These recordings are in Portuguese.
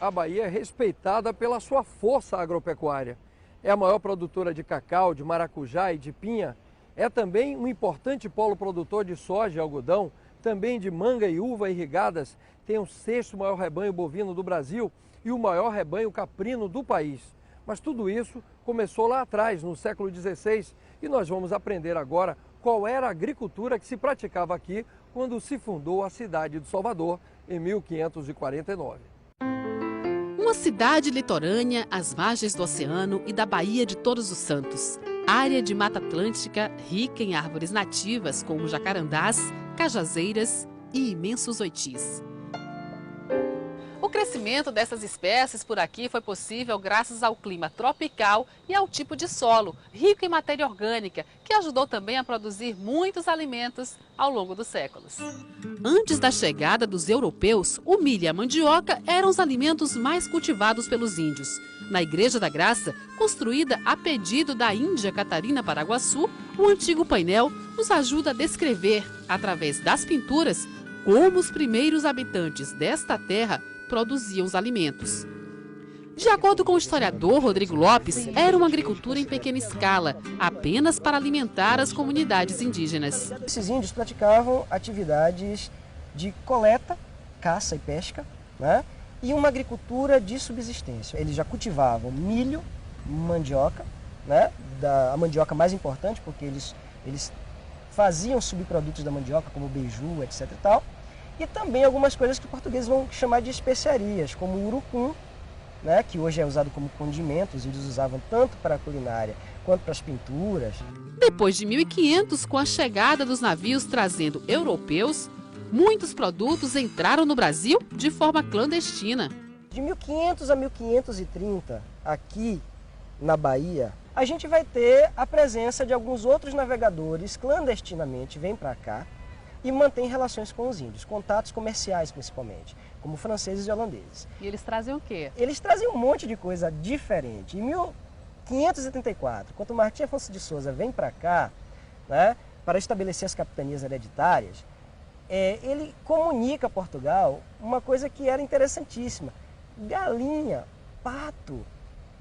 a Bahia é respeitada pela sua força agropecuária. É a maior produtora de cacau, de maracujá e de pinha. É também um importante polo produtor de soja e algodão, também de manga e uva irrigadas. Tem o 6º maior rebanho bovino do Brasil e o maior rebanho caprino do país. Mas tudo isso começou lá atrás, no século XVI, e nós vamos aprender agora qual era a agricultura que se praticava aqui quando se fundou a cidade de Salvador, em 1549. Uma cidade litorânea às margens do oceano e da Baía de Todos os Santos. Área de Mata Atlântica rica em árvores nativas como jacarandás, cajazeiras e imensos oitis. O crescimento dessas espécies por aqui foi possível graças ao clima tropical e ao tipo de solo, rico em matéria orgânica, que ajudou também a produzir muitos alimentos ao longo dos séculos. Antes da chegada dos europeus, o milho e a mandioca eram os alimentos mais cultivados pelos índios. Na Igreja da Graça, construída a pedido da Índia Catarina Paraguaçu, o antigo painel nos ajuda a descrever, através das pinturas, como os primeiros habitantes desta terra produziam os alimentos. De acordo com o historiador Rodrigo Lopes, era uma agricultura em pequena escala, apenas para alimentar as comunidades indígenas. Esses índios praticavam atividades de coleta, caça e pesca, né? E uma agricultura de subsistência. Eles já cultivavam milho, mandioca, né? A mandioca mais importante, porque eles faziam subprodutos da mandioca, como beiju, etc. e tal. E também algumas coisas que os portugueses vão chamar de especiarias, como o urucum, né, que hoje é usado como condimento. Os índios usavam tanto para a culinária quanto para as pinturas. Depois de 1500, com a chegada dos navios trazendo europeus, muitos produtos entraram no Brasil de forma clandestina. De 1500 a 1530, aqui na Bahia, a gente vai ter a presença de alguns outros navegadores clandestinamente, vêm para cá, e mantém relações com os índios, contatos comerciais principalmente, como franceses e holandeses. E eles trazem o quê? Eles trazem um monte de coisa diferente. Em 1534, quando Martim Afonso de Souza vem para cá, né, para estabelecer as capitanias hereditárias, ele comunica a Portugal uma coisa que era interessantíssima: galinha, pato,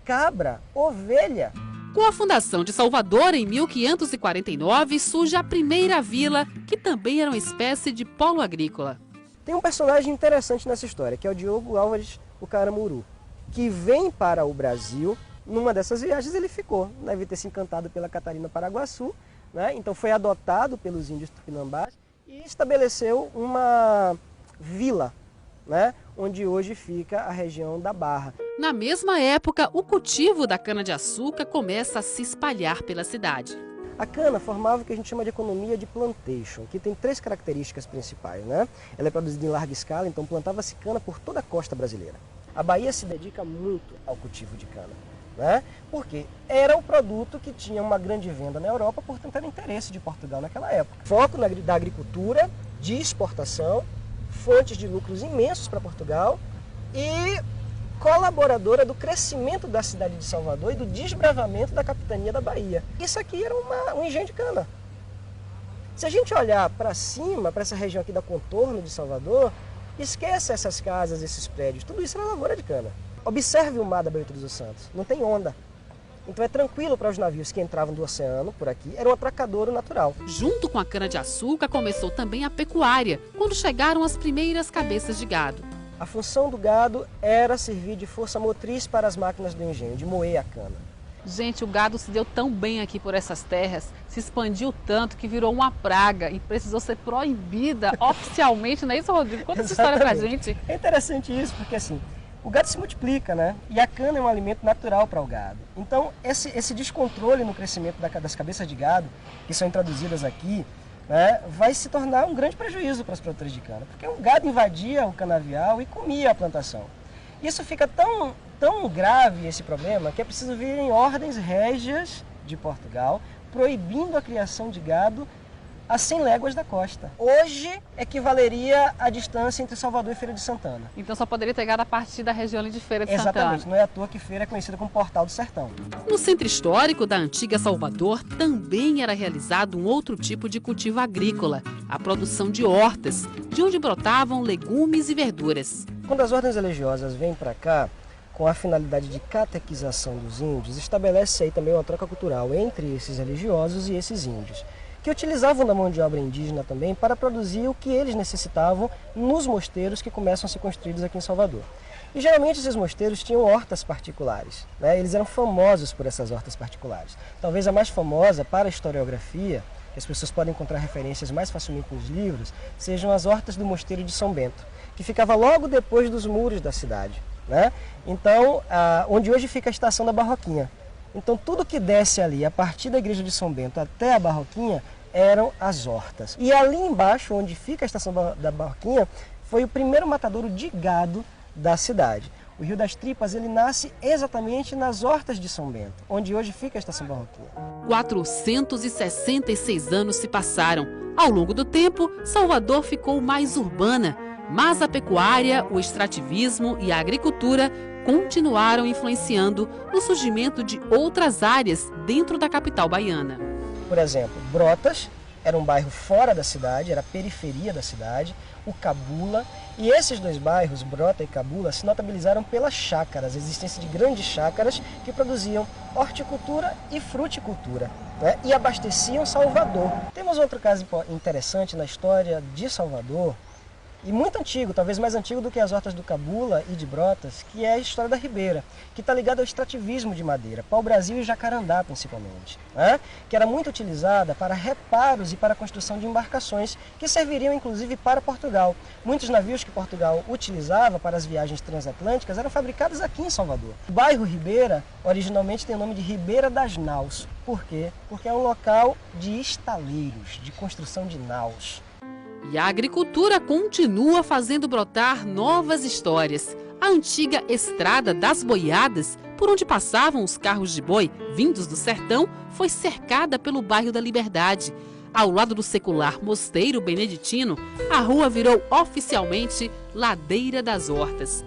cabra, ovelha. Com a fundação de Salvador em 1549, surge a primeira vila, que também era uma espécie de polo agrícola. Tem um personagem interessante nessa história, que é o Diogo Álvares o Caramuru, que vem para o Brasil. Numa dessas viagens ele ficou, deve ter se encantado pela Catarina Paraguaçu, né? Então foi adotado pelos índios tupinambás e estabeleceu uma vila, né, onde hoje fica a região da Barra. Na mesma época, o cultivo da cana-de-açúcar começa a se espalhar pela cidade. A cana formava o que a gente chama de economia de plantation, que tem 3 características principais, né? Ela é produzida em larga escala, então plantava-se cana por toda a costa brasileira. A Bahia se dedica muito ao cultivo de cana, né? Porque era o produto que tinha uma grande venda na Europa, portanto era interesse de Portugal naquela época. Foco da agricultura, de exportação, fontes de lucros imensos para Portugal e colaboradora do crescimento da cidade de Salvador e do desbravamento da capitania da Bahia. Isso aqui era um engenho de cana. Se a gente olhar para cima, para essa região aqui da contorno de Salvador, esqueça essas casas, esses prédios, tudo isso era lavoura de cana. Observe o mar da Baía dos Santos, não tem onda. Então é tranquilo para os navios que entravam do oceano por aqui, era um atracadouro natural. Junto com a cana-de-açúcar começou também a pecuária, quando chegaram as primeiras cabeças de gado. A função do gado era servir de força motriz para as máquinas do engenho, de moer a cana. Gente, o gado se deu tão bem aqui por essas terras, se expandiu tanto que virou uma praga e precisou ser proibida oficialmente, não é isso, Rodrigo? Conta essa história pra gente. É interessante isso, porque assim, o gado se multiplica, né? E a cana é um alimento natural para o gado. Então, esse descontrole no crescimento das cabeças de gado, que são introduzidas aqui, né, vai se tornar um grande prejuízo para os produtores de cana, porque o gado invadia o canavial e comia a plantação. Isso fica tão grave, esse problema, que é preciso vir em ordens régias de Portugal, proibindo a criação de gado a 100 léguas da costa. Hoje equivaleria à distância entre Salvador e Feira de Santana. Então só poderia ter gado a partir da região ali de Feira de Santana. Exatamente, não é à toa que Feira é conhecida como Portal do Sertão. No centro histórico da antiga Salvador também era realizado um outro tipo de cultivo agrícola, a produção de hortas, de onde brotavam legumes e verduras. Quando as ordens religiosas vêm para cá, com a finalidade de catequização dos índios, estabelece aí também uma troca cultural entre esses religiosos e esses índios, que utilizavam da mão de obra indígena também para produzir o que eles necessitavam nos mosteiros que começam a ser construídos aqui em Salvador. E geralmente esses mosteiros tinham hortas particulares, né? Eles eram famosos por essas hortas particulares. Talvez a mais famosa para a historiografia, que as pessoas podem encontrar referências mais facilmente nos livros, sejam as hortas do Mosteiro de São Bento, que ficava logo depois dos muros da cidade, né? Então, onde hoje fica a estação da Barroquinha. Então, tudo que desce ali, a partir da igreja de São Bento até a Barroquinha, eram as hortas. E ali embaixo, onde fica a estação da Barroquinha, foi o primeiro matadouro de gado da cidade. O Rio das Tripas, ele nasce exatamente nas hortas de São Bento, onde hoje fica a estação Barroquinha. 466 anos se passaram. Ao longo do tempo, Salvador ficou mais urbana, mas a pecuária, o extrativismo e a agricultura continuaram influenciando no surgimento de outras áreas dentro da capital baiana. Por exemplo, Brotas era um bairro fora da cidade, era a periferia da cidade, o Cabula, e esses dois bairros, Brota e Cabula, se notabilizaram pelas chácaras, a existência de grandes chácaras que produziam horticultura e fruticultura, né? E abasteciam Salvador. Temos outro caso interessante na história de Salvador, e muito antigo, talvez mais antigo do que as hortas do Cabula e de Brotas, que é a história da Ribeira, que está ligada ao extrativismo de madeira, pau-brasil e jacarandá principalmente, né? Que era muito utilizada para reparos e para a construção de embarcações que serviriam inclusive para Portugal. Muitos navios que Portugal utilizava para as viagens transatlânticas eram fabricados aqui em Salvador. O bairro Ribeira originalmente tem o nome de Ribeira das Naus. Por quê? Porque é um local de estaleiros, de construção de naus. E a agricultura continua fazendo brotar novas histórias. A antiga Estrada das Boiadas, por onde passavam os carros de boi vindos do sertão, foi cercada pelo bairro da Liberdade. Ao lado do secular Mosteiro Beneditino, a rua virou oficialmente Ladeira das Hortas.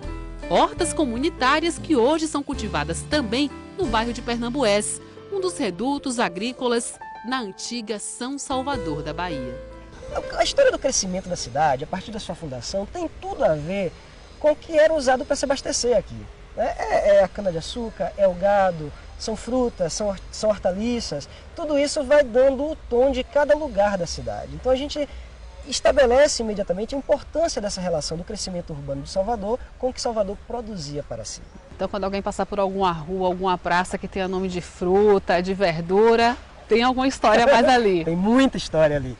Hortas comunitárias que hoje são cultivadas também no bairro de Pernambués, um dos redutos agrícolas na antiga São Salvador da Bahia. A história do crescimento da cidade, a partir da sua fundação, tem tudo a ver com o que era usado para se abastecer aqui. É a cana-de-açúcar, é o gado, são frutas, são hortaliças. Tudo isso vai dando o tom de cada lugar da cidade. Então a gente estabelece imediatamente a importância dessa relação do crescimento urbano de Salvador com o que Salvador produzia para si. Então, quando alguém passar por alguma rua, alguma praça que tenha nome de fruta, de verdura, tem alguma história mais ali. Tem muita história ali.